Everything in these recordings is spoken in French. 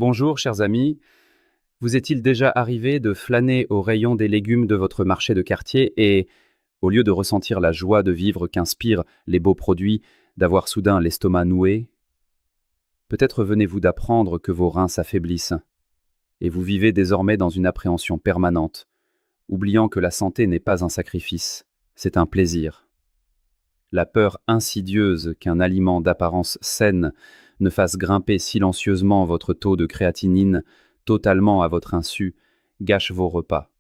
Bonjour chers amis, vous est-il déjà arrivé de flâner au rayon des légumes de votre marché de quartier et, au lieu de ressentir la joie de vivre qu'inspirent les beaux produits, d'avoir soudain l'estomac noué? Peut-être venez-vous d'apprendre que vos reins s'affaiblissent, et vous vivez désormais dans une appréhension permanente, oubliant que la santé n'est pas un sacrifice, c'est un plaisir. La peur insidieuse qu'un aliment d'apparence saine ne fasse grimper silencieusement votre taux de créatinine totalement à votre insu gâche vos repas.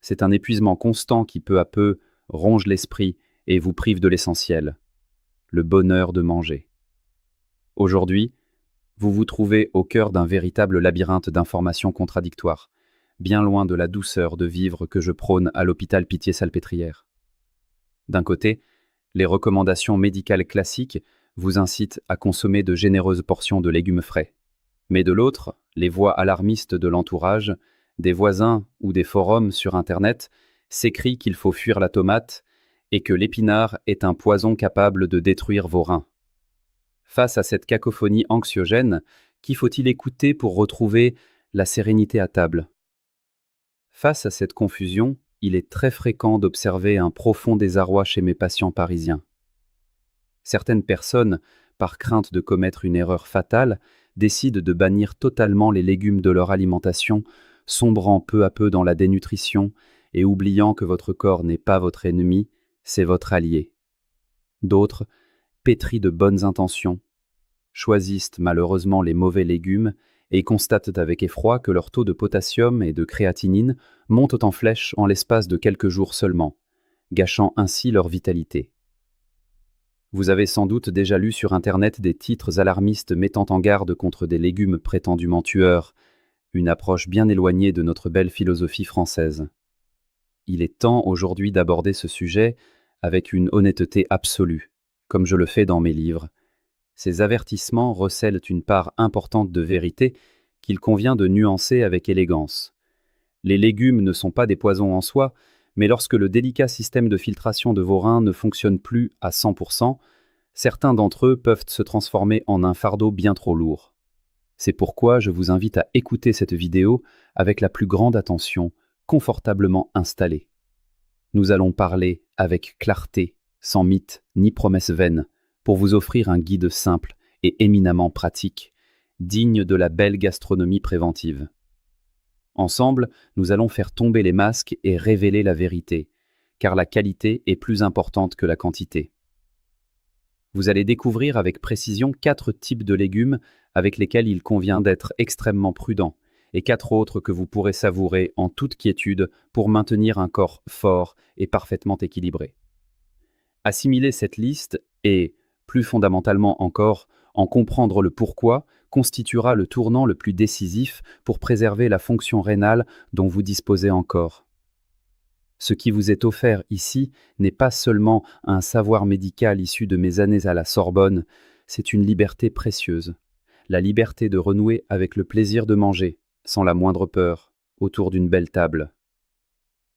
C'est un épuisement constant qui peu à peu ronge l'esprit et vous prive de l'essentiel, le bonheur de manger. Aujourd'hui, vous vous trouvez au cœur d'un véritable labyrinthe d'informations contradictoires, bien loin de la douceur de vivre que je prône à l'hôpital Pitié-Salpêtrière. D'un côté, les recommandations médicales classiques vous incitent à consommer de généreuses portions de légumes frais. Mais de l'autre, les voix alarmistes de l'entourage, des voisins ou des forums sur Internet s'écrient qu'il faut fuir la tomate et que l'épinard est un poison capable de détruire vos reins. Face à cette cacophonie anxiogène, qui faut-il écouter pour retrouver la sérénité à table? Face à cette confusion, il est très fréquent d'observer un profond désarroi chez mes patients parisiens. Certaines personnes, par crainte de commettre une erreur fatale, décident de bannir totalement les légumes de leur alimentation, sombrant peu à peu dans la dénutrition et oubliant que votre corps n'est pas votre ennemi, c'est votre allié. D'autres, pétris de bonnes intentions, choisissent malheureusement les mauvais légumes et constatent avec effroi que leur taux de potassium et de créatinine montent en flèche en l'espace de quelques jours seulement, gâchant ainsi leur vitalité. Vous avez sans doute déjà lu sur Internet des titres alarmistes mettant en garde contre des légumes prétendument tueurs, une approche bien éloignée de notre belle philosophie française. Il est temps aujourd'hui d'aborder ce sujet avec une honnêteté absolue, comme je le fais dans mes livres. Ces avertissements recèlent une part importante de vérité qu'il convient de nuancer avec élégance. Les légumes ne sont pas des poisons en soi, mais lorsque le délicat système de filtration de vos reins ne fonctionne plus à 100%, certains d'entre eux peuvent se transformer en un fardeau bien trop lourd. C'est pourquoi je vous invite à écouter cette vidéo avec la plus grande attention, confortablement installée. Nous allons parler avec clarté, sans mythes ni promesses vaines, pour vous offrir un guide simple et éminemment pratique, digne de la belle gastronomie préventive. Ensemble, nous allons faire tomber les masques et révéler la vérité, car la qualité est plus importante que la quantité. Vous allez découvrir avec précision 4 types de légumes avec lesquels il convient d'être extrêmement prudent, et 4 autres que vous pourrez savourer en toute quiétude pour maintenir un corps fort et parfaitement équilibré. Assimiler cette liste et, plus fondamentalement encore, en comprendre le pourquoi constituera le tournant le plus décisif pour préserver la fonction rénale dont vous disposez encore. Ce qui vous est offert ici n'est pas seulement un savoir médical issu de mes années à la Sorbonne, c'est une liberté précieuse. La liberté de renouer avec le plaisir de manger, sans la moindre peur, autour d'une belle table.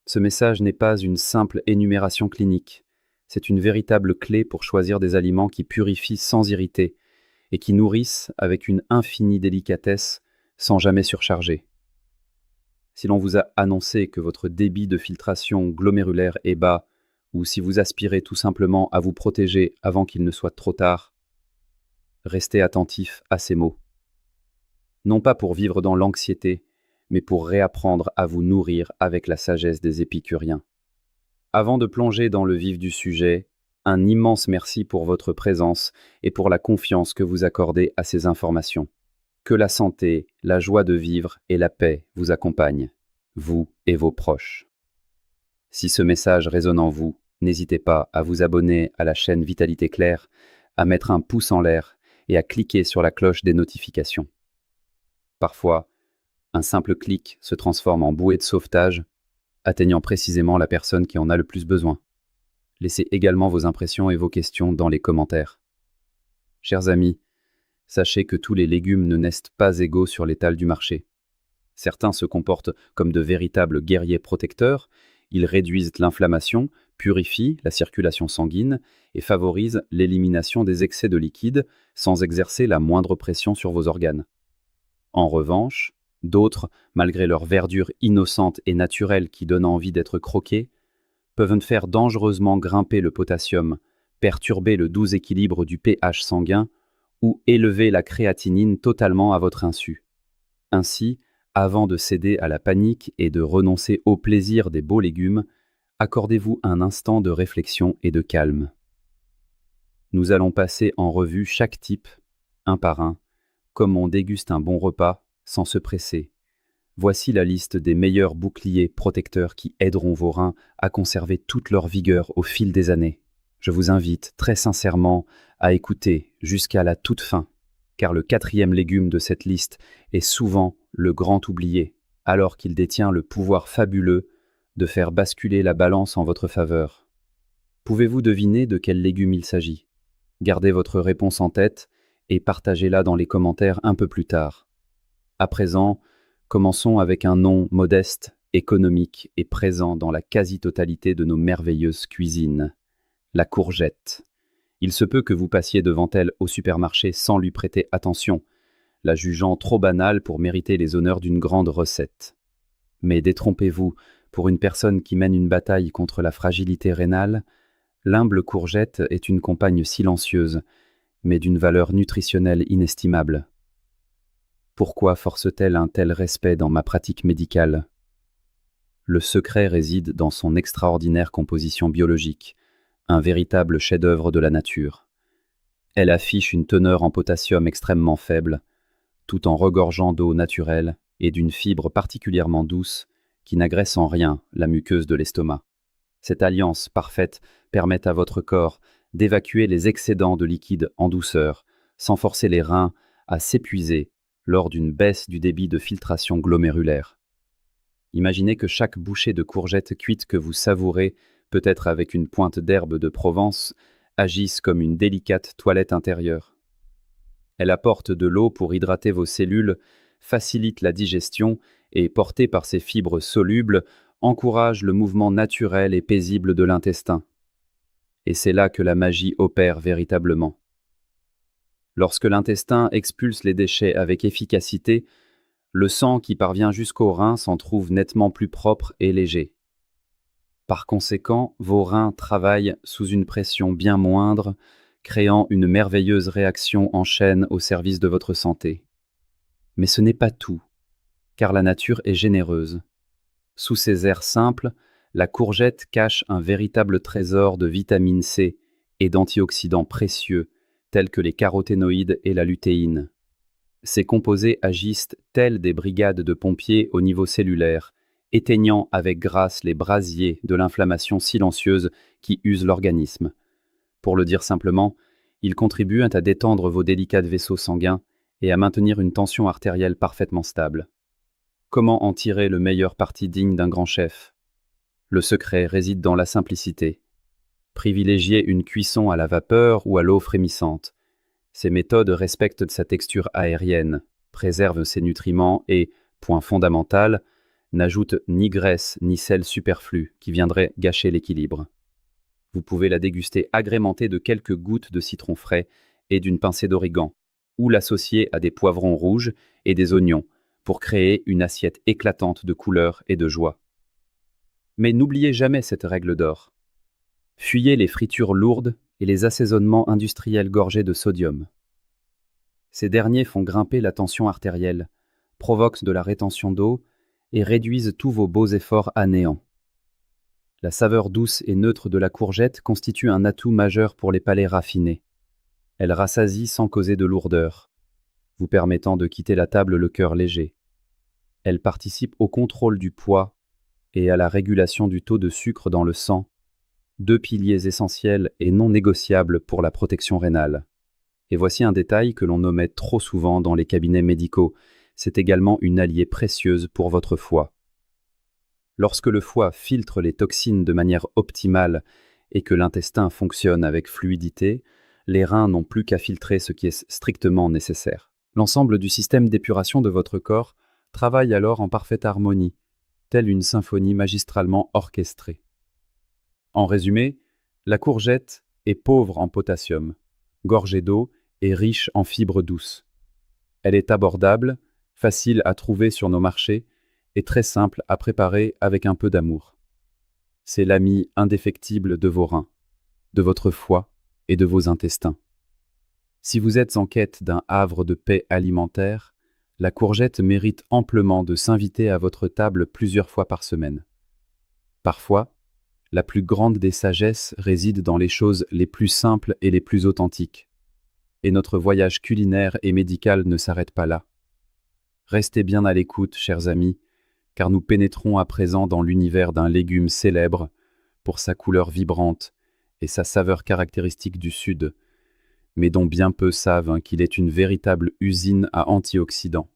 Ce message n'est pas une simple énumération clinique, c'est une véritable clé pour choisir des aliments qui purifient sans irriter et qui nourrissent avec une infinie délicatesse sans jamais surcharger. Si l'on vous a annoncé que votre débit de filtration glomérulaire est bas, ou si vous aspirez tout simplement à vous protéger avant qu'il ne soit trop tard, restez attentif à ces mots. Non pas pour vivre dans l'anxiété, mais pour réapprendre à vous nourrir avec la sagesse des épicuriens. Avant de plonger dans le vif du sujet, un immense merci pour votre présence et pour la confiance que vous accordez à ces informations. Que la santé, la joie de vivre et la paix vous accompagnent, vous et vos proches. Si ce message résonne en vous, n'hésitez pas à vous abonner à la chaîne Vitalité Claire, à mettre un pouce en l'air et à cliquer sur la cloche des notifications. Parfois, un simple clic se transforme en bouée de sauvetage, atteignant précisément la personne qui en a le plus besoin. Laissez également vos impressions et vos questions dans les commentaires. Chers amis, sachez que tous les légumes ne naissent pas égaux sur l'étal du marché. Certains se comportent comme de véritables guerriers protecteurs, ils réduisent l'inflammation, purifient la circulation sanguine et favorisent l'élimination des excès de liquide sans exercer la moindre pression sur vos organes. En revanche, d'autres, malgré leur verdure innocente et naturelle qui donne envie d'être croquée, peuvent faire dangereusement grimper le potassium, perturber le doux équilibre du pH sanguin ou élever la créatinine totalement à votre insu. Ainsi, avant de céder à la panique et de renoncer au plaisir des beaux légumes, accordez-vous un instant de réflexion et de calme. Nous allons passer en revue chaque type, un par un, comme on déguste un bon repas, sans se presser. Voici la liste des meilleurs boucliers protecteurs qui aideront vos reins à conserver toute leur vigueur au fil des années. Je vous invite très sincèrement à écouter jusqu'à la toute fin, car le quatrième légume de cette liste est souvent le grand oublié, alors qu'il détient le pouvoir fabuleux de faire basculer la balance en votre faveur. Pouvez-vous deviner de quel légume il s'agit? Gardez votre réponse en tête et partagez-la dans les commentaires un peu plus tard. À présent, commençons avec un nom modeste, économique et présent dans la quasi-totalité de nos merveilleuses cuisines. La courgette. Il se peut que vous passiez devant elle au supermarché sans lui prêter attention, la jugeant trop banale pour mériter les honneurs d'une grande recette. Mais détrompez-vous, pour une personne qui mène une bataille contre la fragilité rénale, l'humble courgette est une compagne silencieuse, mais d'une valeur nutritionnelle inestimable. Pourquoi force-t-elle un tel respect dans ma pratique médicale? Le secret réside dans son extraordinaire composition biologique, un véritable chef-d'œuvre de la nature. Elle affiche une teneur en potassium extrêmement faible, tout en regorgeant d'eau naturelle et d'une fibre particulièrement douce qui n'agresse en rien la muqueuse de l'estomac. Cette alliance parfaite permet à votre corps d'évacuer les excédents de liquide en douceur, sans forcer les reins à s'épuiser lors d'une baisse du débit de filtration glomérulaire. Imaginez que chaque bouchée de courgette cuite que vous savourez, peut-être avec une pointe d'herbe de Provence, agisse comme une délicate toilette intérieure. Elle apporte de l'eau pour hydrater vos cellules, facilite la digestion et, portée par ses fibres solubles, encourage le mouvement naturel et paisible de l'intestin. Et c'est là que la magie opère véritablement. Lorsque l'intestin expulse les déchets avec efficacité, le sang qui parvient jusqu'aux reins s'en trouve nettement plus propre et léger. Par conséquent, vos reins travaillent sous une pression bien moindre, créant une merveilleuse réaction en chaîne au service de votre santé. Mais ce n'est pas tout, car la nature est généreuse. Sous ses airs simples, la courgette cache un véritable trésor de vitamine C et d'antioxydants précieux, tels que les caroténoïdes et la lutéine. Ces composés agissent tels des brigades de pompiers au niveau cellulaire, éteignant avec grâce les brasiers de l'inflammation silencieuse qui use l'organisme. Pour le dire simplement, ils contribuent à détendre vos délicats vaisseaux sanguins et à maintenir une tension artérielle parfaitement stable. Comment en tirer le meilleur parti digne d'un grand chef? Le secret réside dans la simplicité. Privilégiez une cuisson à la vapeur ou à l'eau frémissante. Ces méthodes respectent sa texture aérienne, préservent ses nutriments et, point fondamental, n'ajoutent ni graisse ni sel superflu qui viendraient gâcher l'équilibre. Vous pouvez la déguster agrémentée de quelques gouttes de citron frais et d'une pincée d'origan, ou l'associer à des poivrons rouges et des oignons pour créer une assiette éclatante de couleurs et de joie. Mais n'oubliez jamais cette règle d'or. Fuyez les fritures lourdes et les assaisonnements industriels gorgés de sodium. Ces derniers font grimper la tension artérielle, provoquent de la rétention d'eau et réduisent tous vos beaux efforts à néant. La saveur douce et neutre de la courgette constitue un atout majeur pour les palais raffinés. Elle rassasie sans causer de lourdeur, vous permettant de quitter la table le cœur léger. Elle participe au contrôle du poids et à la régulation du taux de sucre dans le sang, deux piliers essentiels et non négociables pour la protection rénale. Et voici un détail que l'on omet trop souvent dans les cabinets médicaux, c'est également une alliée précieuse pour votre foie. Lorsque le foie filtre les toxines de manière optimale et que l'intestin fonctionne avec fluidité, les reins n'ont plus qu'à filtrer ce qui est strictement nécessaire. L'ensemble du système d'épuration de votre corps travaille alors en parfaite harmonie, telle une symphonie magistralement orchestrée. En résumé, la courgette est pauvre en potassium, gorgée d'eau et riche en fibres douces. Elle est abordable, facile à trouver sur nos marchés et très simple à préparer avec un peu d'amour. C'est l'ami indéfectible de vos reins, de votre foie et de vos intestins. Si vous êtes en quête d'un havre de paix alimentaire, la courgette mérite amplement de s'inviter à votre table plusieurs fois par semaine. Parfois, la plus grande des sagesses réside dans les choses les plus simples et les plus authentiques. Et notre voyage culinaire et médical ne s'arrête pas là. Restez bien à l'écoute, chers amis, car nous pénétrons à présent dans l'univers d'un légume célèbre pour sa couleur vibrante et sa saveur caractéristique du Sud, mais dont bien peu savent qu'il est une véritable usine à antioxydants,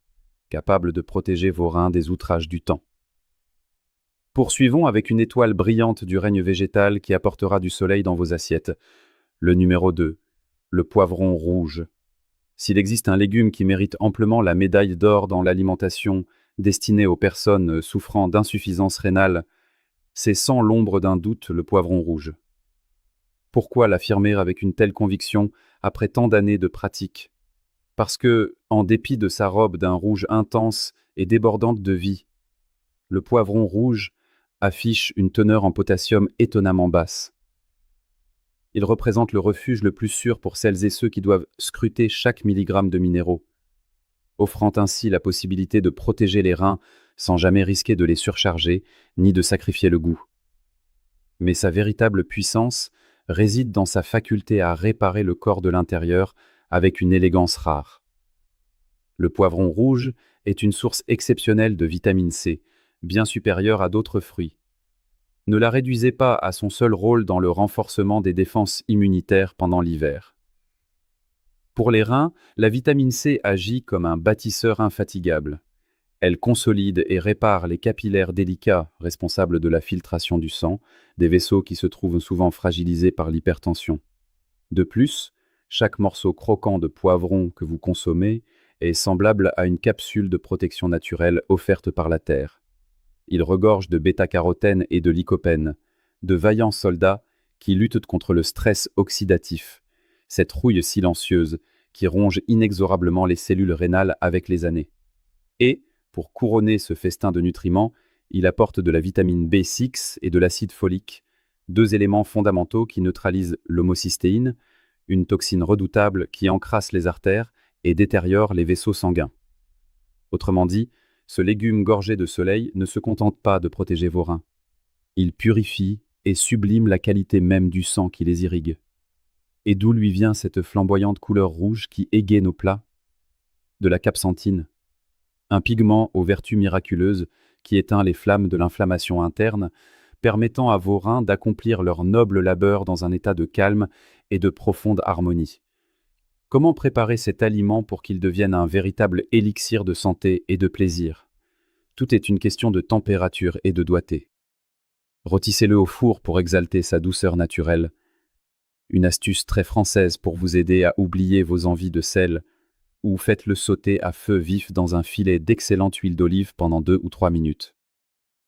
capable de protéger vos reins des outrages du temps. Poursuivons avec une étoile brillante du règne végétal qui apportera du soleil dans vos assiettes. Le numéro 2, le poivron rouge. S'il existe un légume qui mérite amplement la médaille d'or dans l'alimentation destinée aux personnes souffrant d'insuffisance rénale, c'est sans l'ombre d'un doute le poivron rouge. Pourquoi l'affirmer avec une telle conviction après tant d'années de pratique? Parce que, en dépit de sa robe d'un rouge intense et débordante de vie, le poivron rouge affiche une teneur en potassium étonnamment basse. Il représente le refuge le plus sûr pour celles et ceux qui doivent scruter chaque milligramme de minéraux, offrant ainsi la possibilité de protéger les reins sans jamais risquer de les surcharger ni de sacrifier le goût. Mais sa véritable puissance réside dans sa faculté à réparer le corps de l'intérieur avec une élégance rare. Le poivron rouge est une source exceptionnelle de vitamine C, bien supérieure à d'autres fruits. Ne la réduisez pas à son seul rôle dans le renforcement des défenses immunitaires pendant l'hiver. Pour les reins, la vitamine C agit comme un bâtisseur infatigable. Elle consolide et répare les capillaires délicats responsables de la filtration du sang, des vaisseaux qui se trouvent souvent fragilisés par l'hypertension. De plus, chaque morceau croquant de poivron que vous consommez est semblable à une capsule de protection naturelle offerte par la Terre. Il regorge de bêta-carotène et de lycopène, de vaillants soldats qui luttent contre le stress oxydatif, cette rouille silencieuse qui ronge inexorablement les cellules rénales avec les années. Et, pour couronner ce festin de nutriments, il apporte de la vitamine B6 et de l'acide folique, deux éléments fondamentaux qui neutralisent l'homocystéine, une toxine redoutable qui encrasse les artères et détériore les vaisseaux sanguins. Autrement dit, ce légume gorgé de soleil ne se contente pas de protéger vos reins. Il purifie et sublime la qualité même du sang qui les irrigue. Et d'où lui vient cette flamboyante couleur rouge qui égaie nos plats? De la capsantine, un pigment aux vertus miraculeuses qui éteint les flammes de l'inflammation interne, permettant à vos reins d'accomplir leur noble labeur dans un état de calme et de profonde harmonie. Comment préparer cet aliment pour qu'il devienne un véritable élixir de santé et de plaisir? Tout est une question de température et de doigté. Rôtissez-le au four pour exalter sa douceur naturelle. Une astuce très française pour vous aider à oublier vos envies de sel, ou faites-le sauter à feu vif dans un filet d'excellente huile d'olive pendant 2 ou 3 minutes.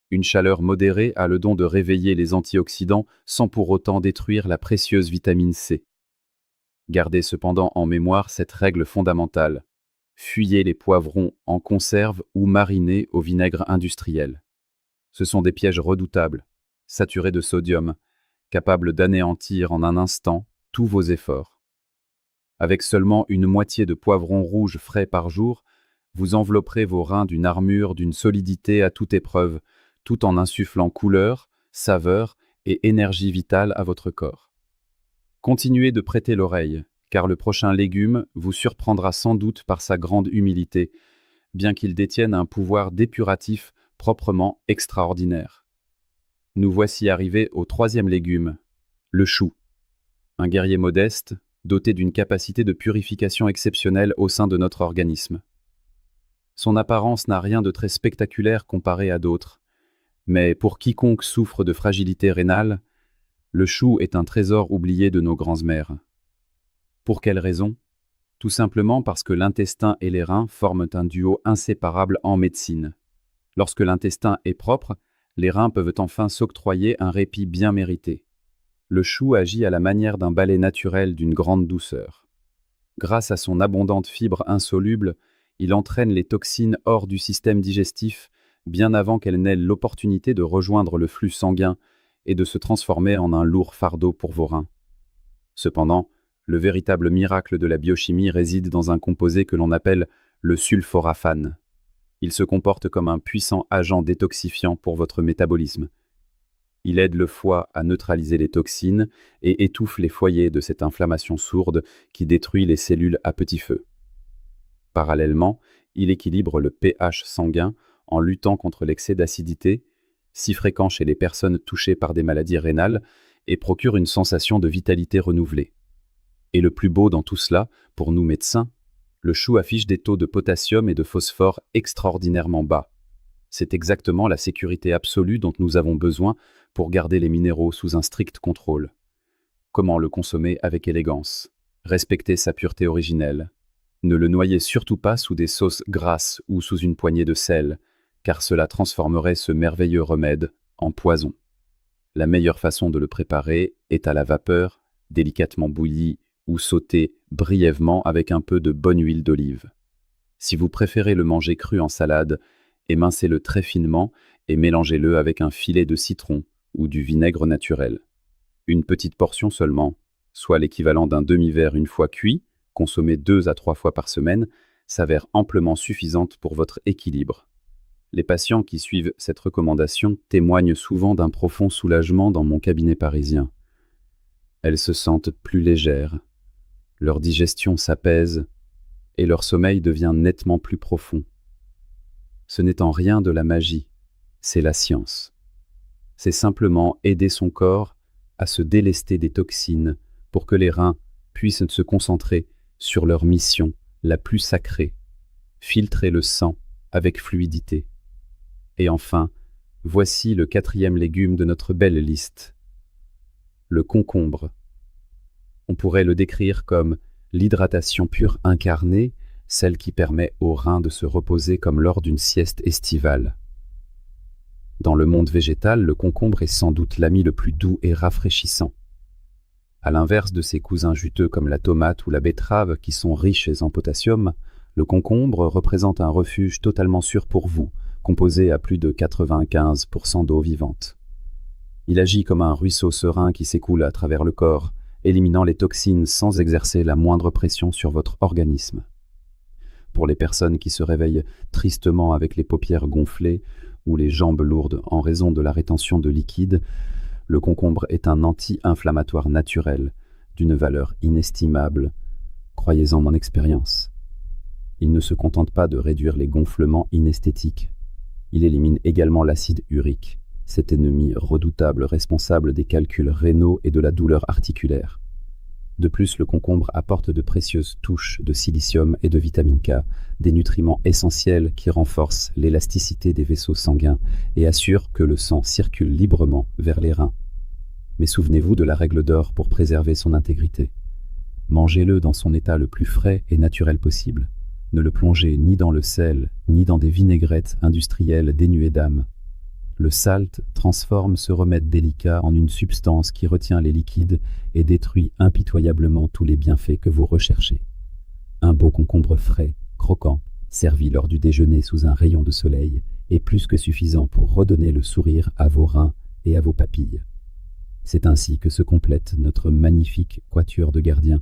Une chaleur modérée a le don de réveiller les antioxydants sans pour autant détruire la précieuse vitamine C. Gardez cependant en mémoire cette règle fondamentale. Fuyez les poivrons en conserve ou marinés au vinaigre industriel. Ce sont des pièges redoutables, saturés de sodium, capables d'anéantir en un instant tous vos efforts. Avec seulement une moitié de poivron rouge frais par jour, vous envelopperez vos reins d'une armure d'une solidité à toute épreuve, tout en insufflant couleur, saveur et énergie vitale à votre corps. Continuez de prêter l'oreille, car le prochain légume vous surprendra sans doute par sa grande humilité, bien qu'il détienne un pouvoir dépuratif proprement extraordinaire. Nous voici arrivés au troisième légume, le chou. Un guerrier modeste, doté d'une capacité de purification exceptionnelle au sein de notre organisme. Son apparence n'a rien de très spectaculaire comparé à d'autres, mais pour quiconque souffre de fragilité rénale, le chou est un trésor oublié de nos grands-mères. Pour quelle raison? Tout simplement parce que l'intestin et les reins forment un duo inséparable en médecine. Lorsque l'intestin est propre, les reins peuvent enfin s'octroyer un répit bien mérité. Le chou agit à la manière d'un balai naturel d'une grande douceur. Grâce à son abondante fibre insoluble, Il entraîne les toxines hors du système digestif bien avant qu'elles n'aient l'opportunité de rejoindre le flux sanguin et de se transformer en un lourd fardeau pour vos reins. Cependant, le véritable miracle de la biochimie réside dans un composé que l'on appelle le sulforaphane. Il se comporte comme un puissant agent détoxifiant pour votre métabolisme. Il aide le foie à neutraliser les toxines et étouffe les foyers de cette inflammation sourde qui détruit les cellules à petit feu. Parallèlement, il équilibre le pH sanguin en luttant contre l'excès d'acidité, si fréquent chez les personnes touchées par des maladies rénales, et procure une sensation de vitalité renouvelée. Et le plus beau dans tout cela, pour nous médecins, le chou affiche des taux de potassium et de phosphore extraordinairement bas. C'est exactement la sécurité absolue dont nous avons besoin pour garder les minéraux sous un strict contrôle. Comment le consommer avec élégance? Respectez sa pureté originelle. Ne le noyez surtout pas sous des sauces grasses ou sous une poignée de sel, car cela transformerait ce merveilleux remède en poison. La meilleure façon de le préparer est à la vapeur, délicatement bouilli ou sauté brièvement avec un peu de bonne huile d'olive. Si vous préférez le manger cru en salade, émincez-le très finement et mélangez-le avec un filet de citron ou du vinaigre naturel. Une petite portion seulement, soit l'équivalent d'un demi-verre une fois cuit, consommé 2 à 3 fois par semaine, s'avère amplement suffisante pour votre équilibre. Les patients qui suivent cette recommandation témoignent souvent d'un profond soulagement dans mon cabinet parisien. Elles se sentent plus légères, leur digestion s'apaise et leur sommeil devient nettement plus profond. Ce n'est en rien de la magie, c'est la science. C'est simplement aider son corps à se délester des toxines pour que les reins puissent se concentrer sur leur mission la plus sacrée, filtrer le sang avec fluidité. Et enfin, voici le 4e légume de notre belle liste. Le concombre. On pourrait le décrire comme l'hydratation pure incarnée, celle qui permet aux reins de se reposer comme lors d'une sieste estivale. Dans le monde végétal, le concombre est sans doute l'ami le plus doux et rafraîchissant. À l'inverse de ses cousins juteux comme la tomate ou la betterave qui sont riches en potassium, le concombre représente un refuge totalement sûr pour vous, composé à plus de 95% d'eau vivante. Il agit comme un ruisseau serein qui s'écoule à travers le corps, éliminant les toxines sans exercer la moindre pression sur votre organisme. Pour les personnes qui se réveillent tristement avec les paupières gonflées ou les jambes lourdes en raison de la rétention de liquide, le concombre est un anti-inflammatoire naturel d'une valeur inestimable, croyez-en mon expérience. Il ne se contente pas de réduire les gonflements inesthétiques. Il élimine également l'acide urique, cet ennemi redoutable responsable des calculs rénaux et de la douleur articulaire. De plus, le concombre apporte de précieuses touches de silicium et de vitamine K, des nutriments essentiels qui renforcent l'élasticité des vaisseaux sanguins et assurent que le sang circule librement vers les reins. Mais souvenez-vous de la règle d'or pour préserver son intégrité. Mangez-le dans son état le plus frais et naturel possible. Ne le plongez ni dans le sel, ni dans des vinaigrettes industrielles dénuées d'âme. Le salt transforme ce remède délicat en une substance qui retient les liquides et détruit impitoyablement tous les bienfaits que vous recherchez. Un beau concombre frais, croquant, servi lors du déjeuner sous un rayon de soleil, est plus que suffisant pour redonner le sourire à vos reins et à vos papilles. C'est ainsi que se complète notre magnifique quatuor de gardiens.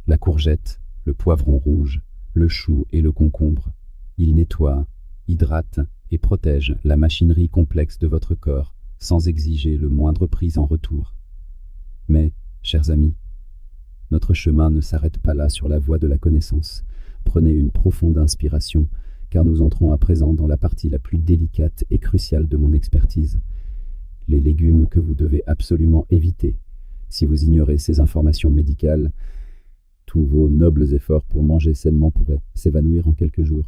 La courgette, le poivron rouge, le chou et le concombre. Ils nettoient, hydratent et protègent la machinerie complexe de votre corps sans exiger le moindre prix en retour. Mais, chers amis, notre chemin ne s'arrête pas là sur la voie de la connaissance. Prenez une profonde inspiration, car nous entrons à présent dans la partie la plus délicate et cruciale de mon expertise. Les légumes que vous devez absolument éviter. Si vous ignorez ces informations médicales, tous vos nobles efforts pour manger sainement pourraient s'évanouir en quelques jours.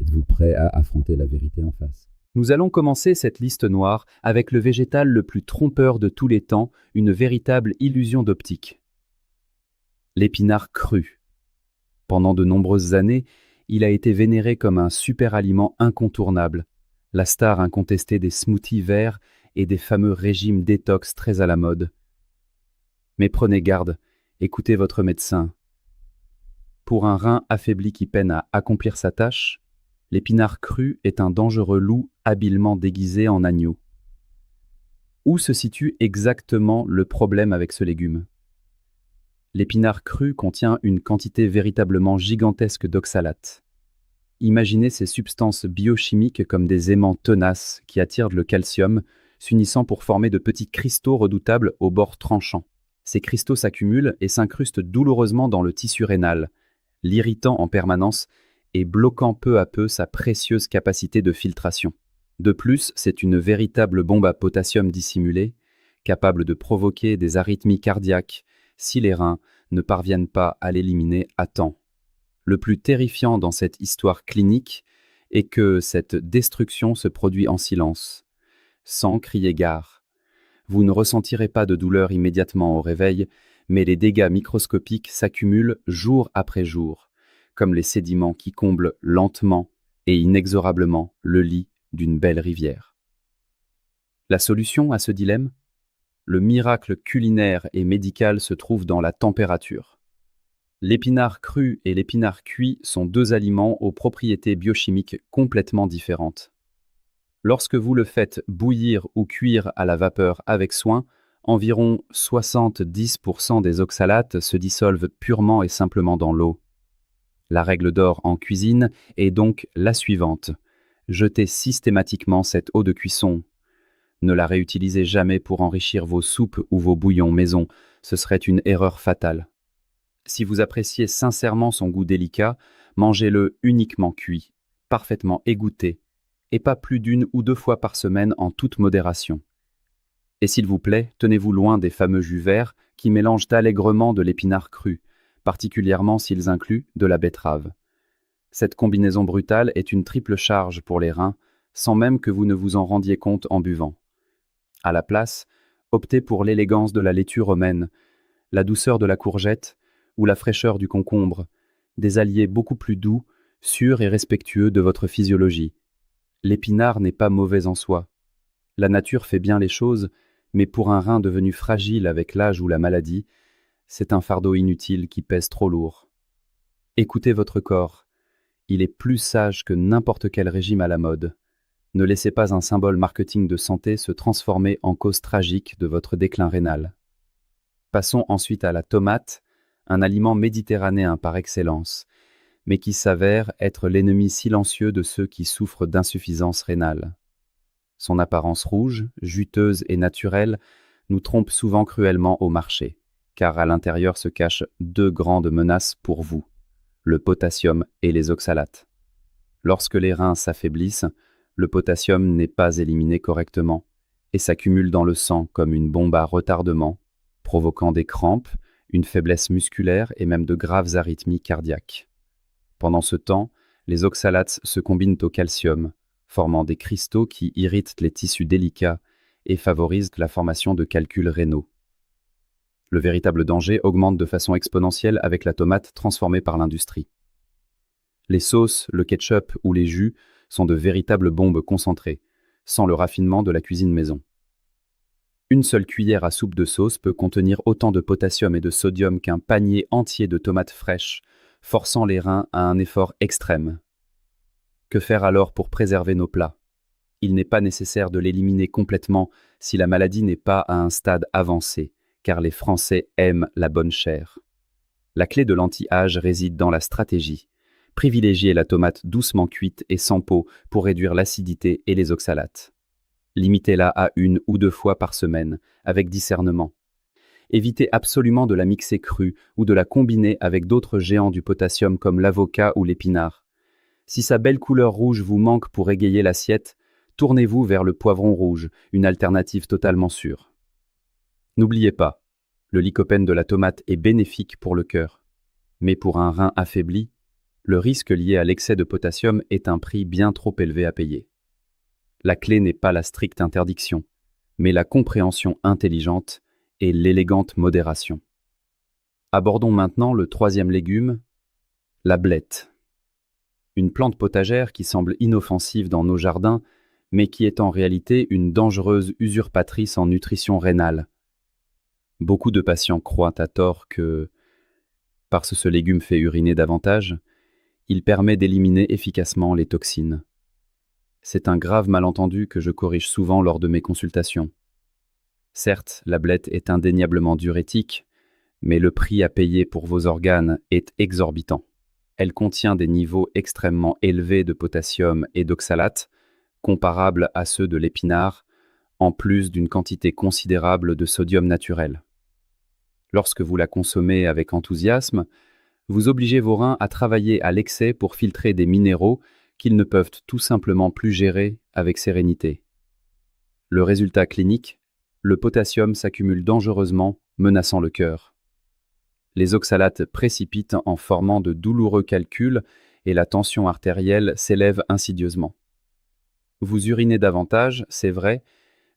Êtes-vous prêt à affronter la vérité en face? Nous allons commencer cette liste noire avec le végétal le plus trompeur de tous les temps, une véritable illusion d'optique. L'épinard cru. Pendant de nombreuses années, il a été vénéré comme un super aliment incontournable, la star incontestée des smoothies verts et des fameux régimes détox très à la mode. Mais prenez garde, écoutez votre médecin. Pour un rein affaibli qui peine à accomplir sa tâche, l'épinard cru est un dangereux loup habilement déguisé en agneau. Où se situe exactement le problème avec ce légume? L'épinard cru contient une quantité véritablement gigantesque d'oxalates. Imaginez ces substances biochimiques comme des aimants tenaces qui attirent le calcium, s'unissant pour former de petits cristaux redoutables aux bords tranchants. Ces cristaux s'accumulent et s'incrustent douloureusement dans le tissu rénal, l'irritant en permanence et bloquant peu à peu sa précieuse capacité de filtration. De plus, c'est une véritable bombe à potassium dissimulée, capable de provoquer des arythmies cardiaques si les reins ne parviennent pas à l'éliminer à temps. Le plus terrifiant dans cette histoire clinique est que cette destruction se produit en silence, sans crier gare. Vous ne ressentirez pas de douleur immédiatement au réveil, mais les dégâts microscopiques s'accumulent jour après jour, comme les sédiments qui comblent lentement et inexorablement le lit d'une belle rivière. La solution à ce dilemme? Le miracle culinaire et médical se trouve dans la température. L'épinard cru et l'épinard cuit sont deux aliments aux propriétés biochimiques complètement différentes. Lorsque vous le faites bouillir ou cuire à la vapeur avec soin, environ 70% des oxalates se dissolvent purement et simplement dans l'eau. La règle d'or en cuisine est donc la suivante. Jetez systématiquement cette eau de cuisson. Ne la réutilisez jamais pour enrichir vos soupes ou vos bouillons maison, ce serait une erreur fatale. Si vous appréciez sincèrement son goût délicat, mangez-le uniquement cuit, parfaitement égoutté, et pas plus d'une ou deux fois par semaine en toute modération. Et s'il vous plaît, tenez-vous loin des fameux jus verts qui mélangent allègrement de l'épinard cru, particulièrement s'ils incluent de la betterave. Cette combinaison brutale est une triple charge pour les reins, sans même que vous ne vous en rendiez compte en buvant. À la place, optez pour l'élégance de la laitue romaine, la douceur de la courgette ou la fraîcheur du concombre, des alliés beaucoup plus doux, sûrs et respectueux de votre physiologie. L'épinard n'est pas mauvais en soi. La nature fait bien les choses, mais pour un rein devenu fragile avec l'âge ou la maladie, c'est un fardeau inutile qui pèse trop lourd. Écoutez votre corps. Il est plus sage que n'importe quel régime à la mode. Ne laissez pas un symbole marketing de santé se transformer en cause tragique de votre déclin rénal. Passons ensuite à la tomate, un aliment méditerranéen par excellence, mais qui s'avère être l'ennemi silencieux de ceux qui souffrent d'insuffisance rénale. Son apparence rouge, juteuse et naturelle nous trompe souvent cruellement au marché, car à l'intérieur se cachent deux grandes menaces pour vous, le potassium et les oxalates. Lorsque les reins s'affaiblissent, le potassium n'est pas éliminé correctement et s'accumule dans le sang comme une bombe à retardement, provoquant des crampes, une faiblesse musculaire et même de graves arythmies cardiaques. Pendant ce temps, les oxalates se combinent au calcium, formant des cristaux qui irritent les tissus délicats et favorisent la formation de calculs rénaux. Le véritable danger augmente de façon exponentielle avec la tomate transformée par l'industrie. Les sauces, le ketchup ou les jus sont de véritables bombes concentrées, sans le raffinement de la cuisine maison. Une seule cuillère à soupe de sauce peut contenir autant de potassium et de sodium qu'un panier entier de tomates fraîches, forçant les reins à un effort extrême. Que faire alors pour préserver nos plats? Il n'est pas nécessaire de l'éliminer complètement si la maladie n'est pas à un stade avancé, car les Français aiment la bonne chair. La clé de l'anti-âge réside dans la stratégie. Privilégiez la tomate doucement cuite et sans peau pour réduire l'acidité et les oxalates. Limitez-la à 1 ou 2 fois par semaine, avec discernement. Évitez absolument de la mixer crue ou de la combiner avec d'autres géants du potassium comme l'avocat ou l'épinard. Si sa belle couleur rouge vous manque pour égayer l'assiette, tournez-vous vers le poivron rouge, une alternative totalement sûre. N'oubliez pas, le lycopène de la tomate est bénéfique pour le cœur. Mais pour un rein affaibli, le risque lié à l'excès de potassium est un prix bien trop élevé à payer. La clé n'est pas la stricte interdiction, mais la compréhension intelligente et l'élégante modération. Abordons maintenant le troisième légume, la blette. Une plante potagère qui semble inoffensive dans nos jardins, mais qui est en réalité une dangereuse usurpatrice en nutrition rénale. Beaucoup de patients croient à tort que Parce que ce légume fait uriner davantage, il permet d'éliminer efficacement les toxines. C'est un grave malentendu que je corrige souvent lors de mes consultations. Certes, la blette est indéniablement diurétique, mais le prix à payer pour vos organes est exorbitant. Elle contient des niveaux extrêmement élevés de potassium et d'oxalate, comparables à ceux de l'épinard, en plus d'une quantité considérable de sodium naturel. Lorsque vous la consommez avec enthousiasme, vous obligez vos reins à travailler à l'excès pour filtrer des minéraux qu'ils ne peuvent tout simplement plus gérer avec sérénité. Le résultat clinique, le potassium s'accumule dangereusement, menaçant le cœur. Les oxalates précipitent en formant de douloureux calculs et la tension artérielle s'élève insidieusement. Vous urinez davantage, c'est vrai,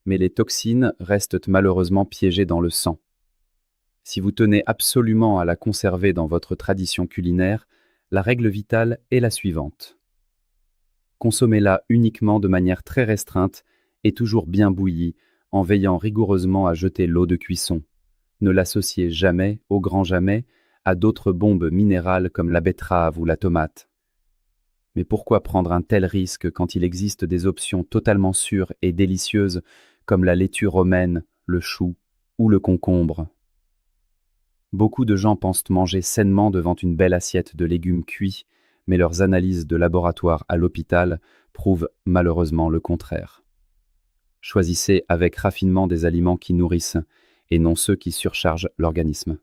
mais les toxines restent malheureusement piégées dans le sang. Si vous tenez absolument à la conserver dans votre tradition culinaire, la règle vitale est la suivante. Consommez-la uniquement de manière très restreinte et toujours bien bouillie, en veillant rigoureusement à jeter l'eau de cuisson. Ne l'associez jamais, au grand jamais, à d'autres bombes minérales comme la betterave ou la tomate. Mais pourquoi prendre un tel risque quand il existe des options totalement sûres et délicieuses comme la laitue romaine, le chou ou le concombre? Beaucoup de gens pensent manger sainement devant une belle assiette de légumes cuits, mais leurs analyses de laboratoire à l'hôpital prouvent malheureusement le contraire. Choisissez avec raffinement des aliments qui nourrissent, et non ceux qui surchargent l'organisme.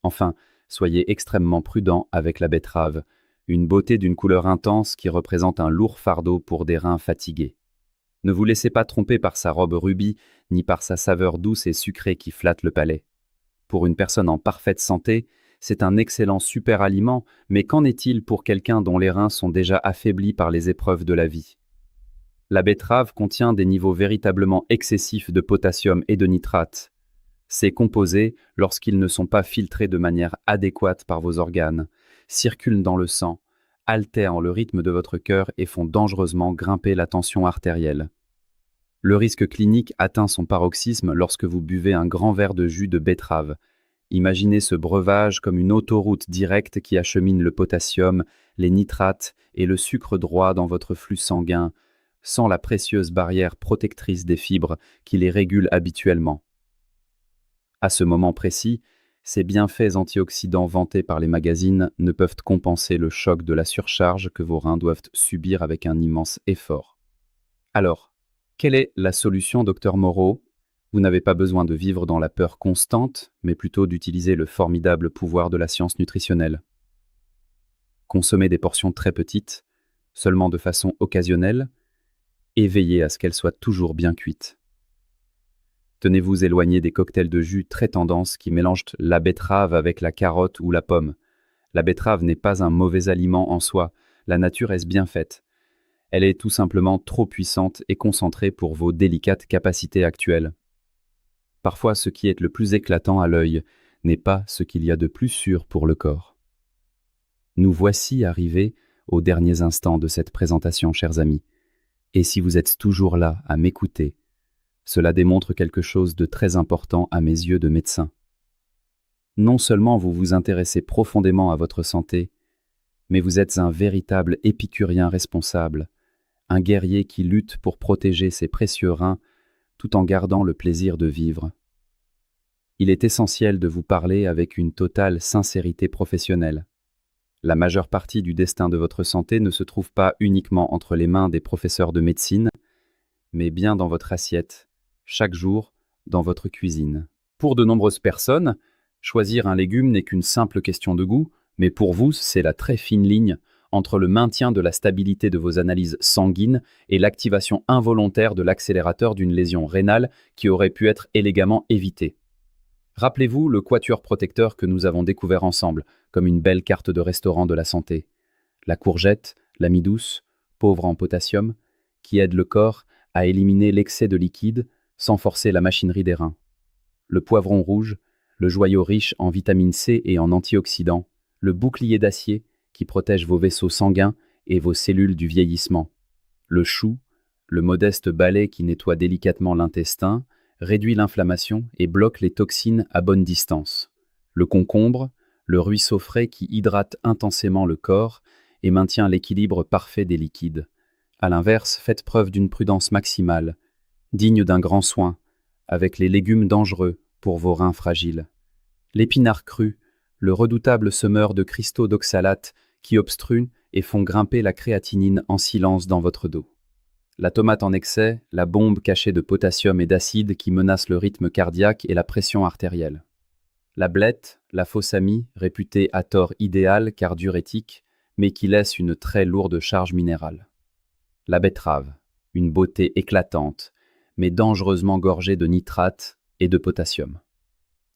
Enfin, soyez extrêmement prudent avec la betterave, une beauté d'une couleur intense qui représente un lourd fardeau pour des reins fatigués. Ne vous laissez pas tromper par sa robe rubis, ni par sa saveur douce et sucrée qui flatte le palais. Pour une personne en parfaite santé, c'est un excellent super aliment, mais qu'en est-il pour quelqu'un dont les reins sont déjà affaiblis par les épreuves de la vie? La betterave contient des niveaux véritablement excessifs de potassium et de nitrate. Ces composés, lorsqu'ils ne sont pas filtrés de manière adéquate par vos organes, circulent dans le sang, altèrent le rythme de votre cœur et font dangereusement grimper la tension artérielle. Le risque clinique atteint son paroxysme lorsque vous buvez un grand verre de jus de betterave. Imaginez ce breuvage comme une autoroute directe qui achemine le potassium, les nitrates et le sucre droit dans votre flux sanguin, sans la précieuse barrière protectrice des fibres qui les régule habituellement. À ce moment précis, ces bienfaits antioxydants vantés par les magazines ne peuvent compenser le choc de la surcharge que vos reins doivent subir avec un immense effort. Alors, quelle est la solution, docteur Moreau? Vous n'avez pas besoin de vivre dans la peur constante, mais plutôt d'utiliser le formidable pouvoir de la science nutritionnelle. Consommez des portions très petites, seulement de façon occasionnelle, et veillez à ce qu'elles soient toujours bien cuites. Tenez-vous éloigné des cocktails de jus très tendance qui mélangent la betterave avec la carotte ou la pomme. La betterave n'est pas un mauvais aliment en soi, la nature est bien faite. Elle est tout simplement trop puissante et concentrée pour vos délicates capacités actuelles. Parfois, ce qui est le plus éclatant à l'œil n'est pas ce qu'il y a de plus sûr pour le corps. Nous voici arrivés aux derniers instants de cette présentation, chers amis. Et si vous êtes toujours là à m'écouter, cela démontre quelque chose de très important à mes yeux de médecin. Non seulement vous vous intéressez profondément à votre santé, mais vous êtes un véritable épicurien responsable, un guerrier qui lutte pour protéger ses précieux reins tout en gardant le plaisir de vivre. Il est essentiel de vous parler avec une totale sincérité professionnelle. La majeure partie du destin de votre santé ne se trouve pas uniquement entre les mains des professeurs de médecine, mais bien dans votre assiette, chaque jour, dans votre cuisine. Pour de nombreuses personnes, choisir un légume n'est qu'une simple question de goût, mais pour vous, c'est la très fine ligne entre le maintien de la stabilité de vos analyses sanguines et l'activation involontaire de l'accélérateur d'une lésion rénale qui aurait pu être élégamment évitée. Rappelez-vous le quatuor protecteur que nous avons découvert ensemble, comme une belle carte de restaurant de la santé. La courgette, l'amie douce, pauvre en potassium, qui aide le corps à éliminer l'excès de liquide sans forcer la machinerie des reins. Le poivron rouge, le joyau riche en vitamine C et en antioxydants, le bouclier d'acier qui protège vos vaisseaux sanguins et vos cellules du vieillissement. Le chou, le modeste balai qui nettoie délicatement l'intestin, réduit l'inflammation et bloque les toxines à bonne distance. Le concombre, le ruisseau frais qui hydrate intensément le corps et maintient l'équilibre parfait des liquides. À l'inverse, faites preuve d'une prudence maximale, digne d'un grand soin, avec les légumes dangereux pour vos reins fragiles. L'épinard cru, le redoutable semeur de cristaux d'oxalate qui obstruent et font grimper la créatinine en silence dans votre dos. La tomate en excès, la bombe cachée de potassium et d'acide qui menace le rythme cardiaque et la pression artérielle. La blette, la fausse amie, réputée à tort idéale car diurétique, mais qui laisse une très lourde charge minérale. La betterave, une beauté éclatante, mais dangereusement gorgée de nitrates et de potassium.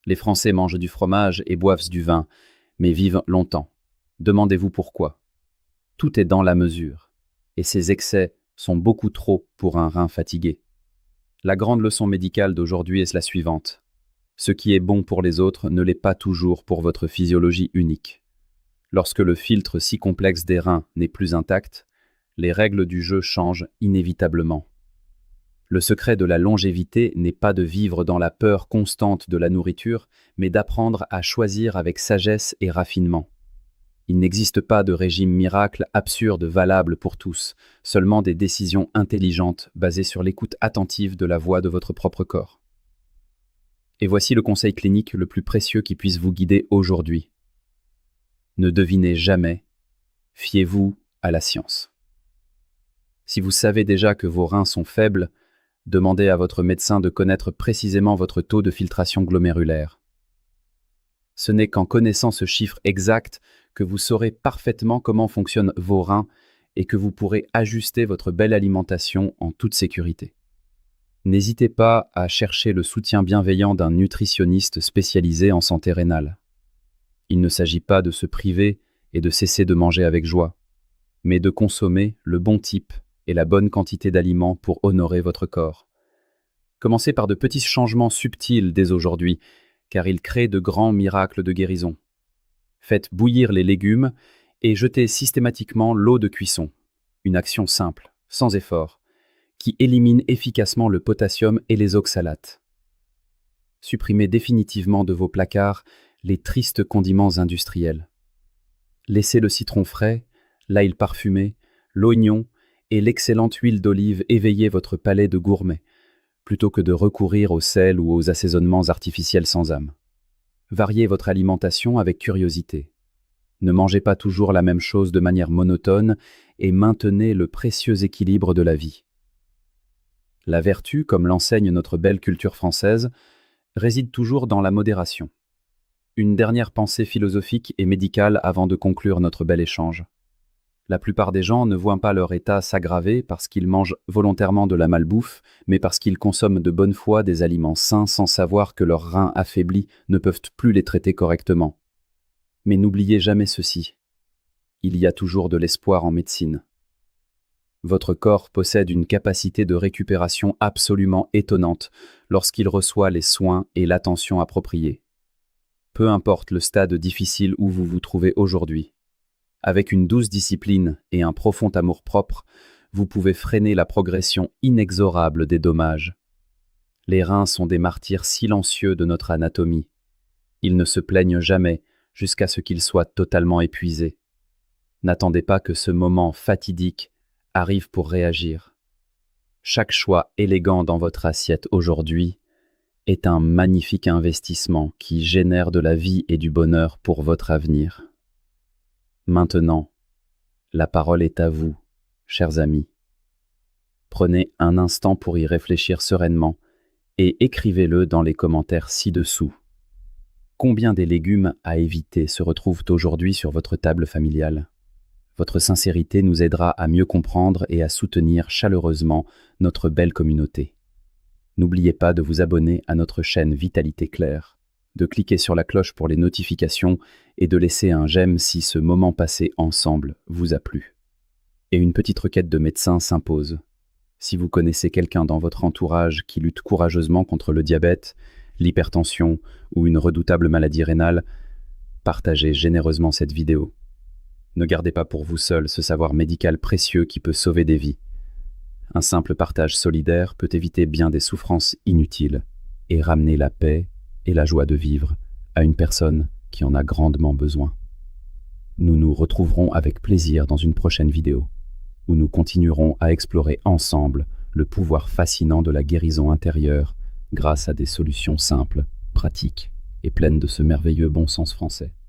Les Français mangent du fromage et boivent du vin, mais vivent longtemps. Demandez-vous pourquoi. Tout est dans la mesure, et ces excès sont beaucoup trop pour un rein fatigué. La grande leçon médicale d'aujourd'hui est la suivante. Ce qui est bon pour les autres ne l'est pas toujours pour votre physiologie unique. Lorsque le filtre si complexe des reins n'est plus intact, les règles du jeu changent inévitablement. Le secret de la longévité n'est pas de vivre dans la peur constante de la nourriture, mais d'apprendre à choisir avec sagesse et raffinement. Il n'existe pas de régime miracle absurde valable pour tous, seulement des décisions intelligentes basées sur l'écoute attentive de la voix de votre propre corps. Et voici le conseil clinique le plus précieux qui puisse vous guider aujourd'hui. Ne devinez jamais, fiez-vous à la science. Si vous savez déjà que vos reins sont faibles, demandez à votre médecin de connaître précisément votre taux de filtration glomérulaire. Ce n'est qu'en connaissant ce chiffre exact que vous saurez parfaitement comment fonctionnent vos reins et que vous pourrez ajuster votre belle alimentation en toute sécurité. N'hésitez pas à chercher le soutien bienveillant d'un nutritionniste spécialisé en santé rénale. Il ne s'agit pas de se priver et de cesser de manger avec joie, mais de consommer le bon type et la bonne quantité d'aliments pour honorer votre corps. Commencez par de petits changements subtils dès aujourd'hui, car ils créent de grands miracles de guérison. Faites bouillir les légumes et jetez systématiquement l'eau de cuisson. Une action simple, sans effort, qui élimine efficacement le potassium et les oxalates. Supprimez définitivement de vos placards les tristes condiments industriels. Laissez le citron frais, l'ail parfumé, l'oignon et l'excellente huile d'olive éveiller votre palais de gourmet, plutôt que de recourir au sel ou aux assaisonnements artificiels sans âme. Variez votre alimentation avec curiosité. Ne mangez pas toujours la même chose de manière monotone et maintenez le précieux équilibre de la vie. La vertu, comme l'enseigne notre belle culture française, réside toujours dans la modération. Une dernière pensée philosophique et médicale avant de conclure notre bel échange. La plupart des gens ne voient pas leur état s'aggraver parce qu'ils mangent volontairement de la malbouffe, mais parce qu'ils consomment de bonne foi des aliments sains sans savoir que leurs reins affaiblis ne peuvent plus les traiter correctement. Mais n'oubliez jamais ceci. Il y a toujours de l'espoir en médecine. Votre corps possède une capacité de récupération absolument étonnante lorsqu'il reçoit les soins et l'attention appropriés. Peu importe le stade difficile où vous vous trouvez aujourd'hui. Avec une douce discipline et un profond amour-propre, vous pouvez freiner la progression inexorable des dommages. Les reins sont des martyrs silencieux de notre anatomie. Ils ne se plaignent jamais jusqu'à ce qu'ils soient totalement épuisés. N'attendez pas que ce moment fatidique arrive pour réagir. Chaque choix élégant dans votre assiette aujourd'hui est un magnifique investissement qui génère de la vie et du bonheur pour votre avenir. Maintenant, la parole est à vous, chers amis. Prenez un instant pour y réfléchir sereinement et écrivez-le dans les commentaires ci-dessous. Combien des légumes à éviter se retrouvent aujourd'hui sur votre table familiale ? Votre sincérité nous aidera à mieux comprendre et à soutenir chaleureusement notre belle communauté. N'oubliez pas de vous abonner à notre chaîne Vitalité Claire, de cliquer sur la cloche pour les notifications et de laisser un j'aime si ce moment passé ensemble vous a plu. Et une petite requête de médecin s'impose. Si vous connaissez quelqu'un dans votre entourage qui lutte courageusement contre le diabète, l'hypertension ou une redoutable maladie rénale, partagez généreusement cette vidéo. Ne gardez pas pour vous seul ce savoir médical précieux qui peut sauver des vies. Un simple partage solidaire peut éviter bien des souffrances inutiles et ramener la paix et la joie de vivre à une personne qui en a grandement besoin. Nous nous retrouverons avec plaisir dans une prochaine vidéo, où nous continuerons à explorer ensemble le pouvoir fascinant de la guérison intérieure grâce à des solutions simples, pratiques et pleines de ce merveilleux bon sens français.